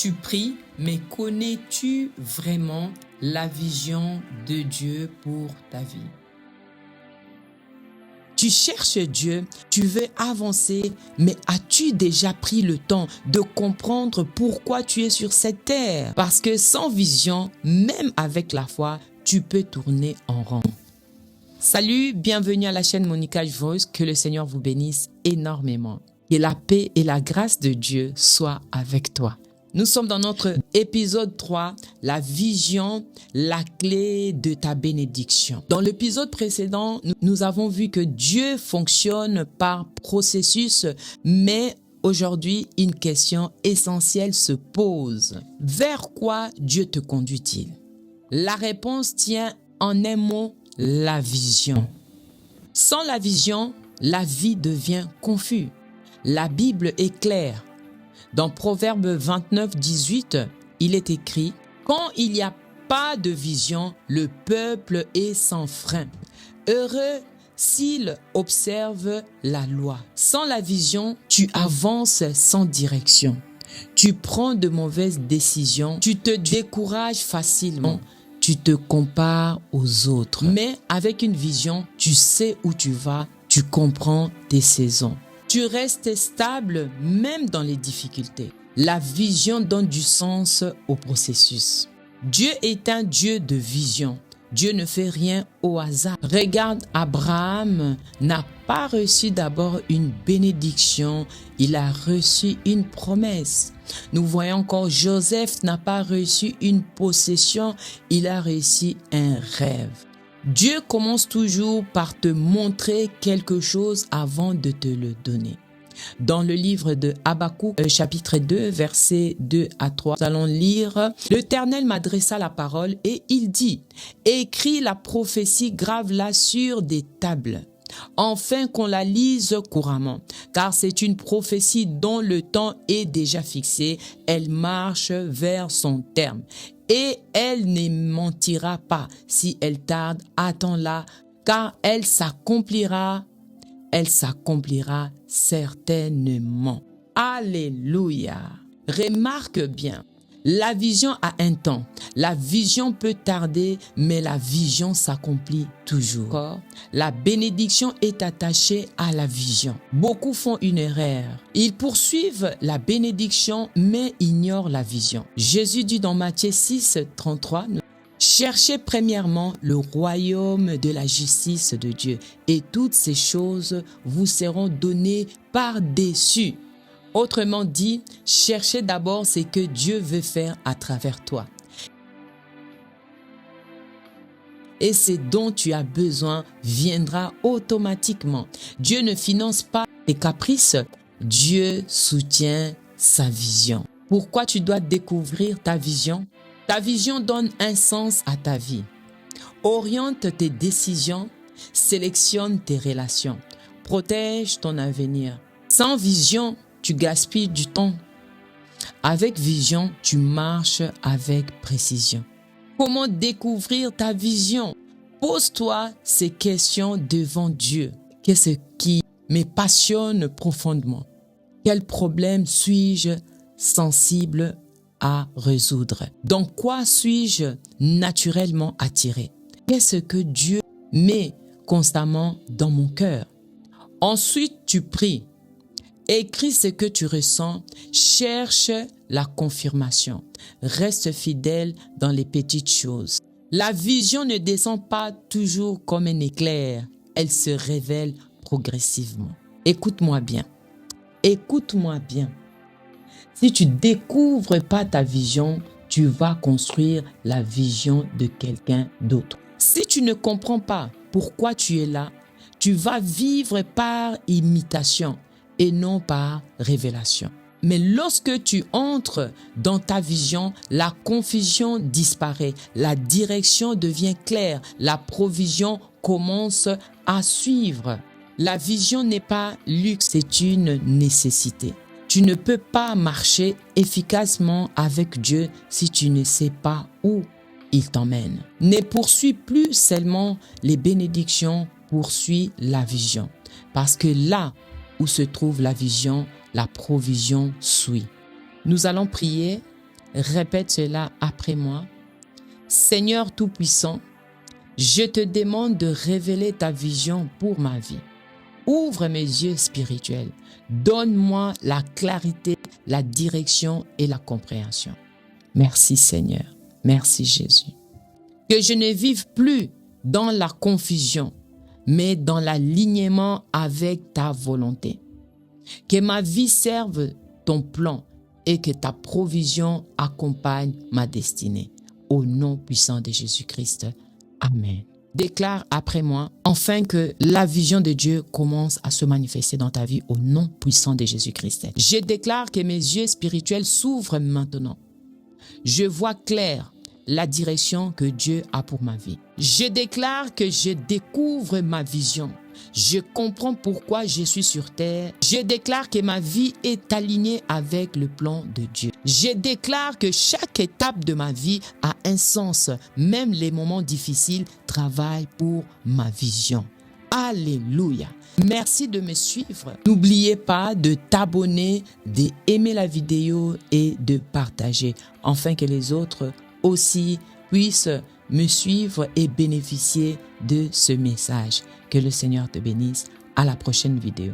Tu pries, mais connais-tu vraiment la vision de Dieu pour ta vie? Tu cherches Dieu, tu veux avancer, mais as-tu déjà pris le temps de comprendre pourquoi tu es sur cette terre? Parce que sans vision, même avec la foi, tu peux tourner en rond. Salut, bienvenue à la chaîne Monica Voice, que le Seigneur vous bénisse énormément. Que la paix et la grâce de Dieu soient avec toi. Nous sommes dans notre épisode 3, la vision, la clé de ta bénédiction. Dans l'épisode précédent, nous avons vu que Dieu fonctionne par processus, mais aujourd'hui, une question essentielle se pose. Vers quoi Dieu te conduit-il? La réponse tient en un mot, la vision. Sans la vision, la vie devient confuse. La Bible est claire. Dans Proverbe 29, 18, il est écrit « Quand il n'y a pas de vision, le peuple est sans frein. Heureux s'il observe la loi. » Sans la vision, tu avances sans direction. Tu prends de mauvaises décisions. Tu te décourages facilement. Tu te compares aux autres. Mais avec une vision, tu sais où tu vas. Tu comprends tes saisons. Tu restes stable même dans les difficultés. La vision donne du sens au processus. Dieu est un Dieu de vision. Dieu ne fait rien au hasard. Regarde, Abraham n'a pas reçu d'abord une bénédiction, il a reçu une promesse. Nous voyons encore Joseph n'a pas reçu une possession, il a reçu un rêve. Dieu commence toujours par te montrer quelque chose avant de te le donner. Dans le livre de Habakkuk, chapitre 2, versets 2 à 3, nous allons lire « L'Éternel m'adressa la parole et il dit, écris la prophétie, grave-la sur des tables, afin qu'on la lise couramment, car c'est une prophétie dont le temps est déjà fixé, elle marche vers son terme. Et elle ne mentira pas. Si elle tarde, attends-la, car elle s'accomplira certainement. » Alléluia. Remarque bien, la vision a un temps. La vision peut tarder, mais la vision s'accomplit toujours. La bénédiction est attachée à la vision. Beaucoup font une erreur. Ils poursuivent la bénédiction, mais ignorent la vision. Jésus dit dans Matthieu 6, 33, « Cherchez premièrement le royaume de la justice de Dieu, et toutes ces choses vous seront données par-dessus. » Autrement dit, cherchez d'abord ce que Dieu veut faire à travers toi. Et ce dont tu as besoin viendra automatiquement. Dieu ne finance pas tes caprices, Dieu soutient sa vision. Pourquoi tu dois découvrir ta vision? Ta vision donne un sens à ta vie. Oriente tes décisions, sélectionne tes relations, protège ton avenir. Sans vision, tu gaspilles du temps. Avec vision, tu marches avec précision. Comment découvrir ta vision? Pose-toi ces questions devant Dieu. Qu'est-ce qui me passionne profondément? Quel problème suis-je sensible à résoudre? Dans quoi suis-je naturellement attiré? Qu'est-ce que Dieu met constamment dans mon cœur? Ensuite, tu pries. Écris ce que tu ressens, cherche la confirmation. Reste fidèle dans les petites choses. La vision ne descend pas toujours comme un éclair, elle se révèle progressivement. Écoute-moi bien. Écoute-moi bien. Si tu ne découvres pas ta vision, tu vas construire la vision de quelqu'un d'autre. Si tu ne comprends pas pourquoi tu es là, tu vas vivre par imitation et non par révélation. Mais lorsque tu entres dans ta vision, la confusion disparaît, la direction devient claire, la provision commence à suivre. La vision n'est pas luxe, c'est une nécessité. Tu ne peux pas marcher efficacement avec Dieu si tu ne sais pas où il t'emmène. Ne poursuis plus seulement les bénédictions, poursuis la vision. Parce que là où se trouve la vision, la provision suit. Nous allons prier Répète cela après moi. Seigneur Tout-Puissant, je te demande de révéler ta vision pour ma vie. Ouvre mes yeux spirituels. Donne-moi la clarité, la direction et la compréhension. Merci Seigneur. Merci Jésus. Que je ne vive plus dans la confusion, mais dans l'alignement avec ta volonté. Que ma vie serve ton plan et que ta provision accompagne ma destinée. Au nom puissant de Jésus-Christ. Amen. Déclare après moi, afin que la vision de Dieu commence à se manifester dans ta vie au nom puissant de Jésus-Christ. Je déclare que mes yeux spirituels s'ouvrent maintenant. Je vois clair la direction que Dieu a pour ma vie. Je déclare que je découvre ma vision. Je comprends pourquoi je suis sur terre. Je déclare que ma vie est alignée avec le plan de Dieu. Je déclare que chaque étape de ma vie a un sens. Même les moments difficiles travaillent pour ma vision. Alléluia. Merci de me suivre. N'oubliez pas de t'abonner, d'aimer la vidéo et de partager, afin que les autres aussi puissent me suivre et bénéficier de ce message. Que le Seigneur te bénisse. À la prochaine vidéo.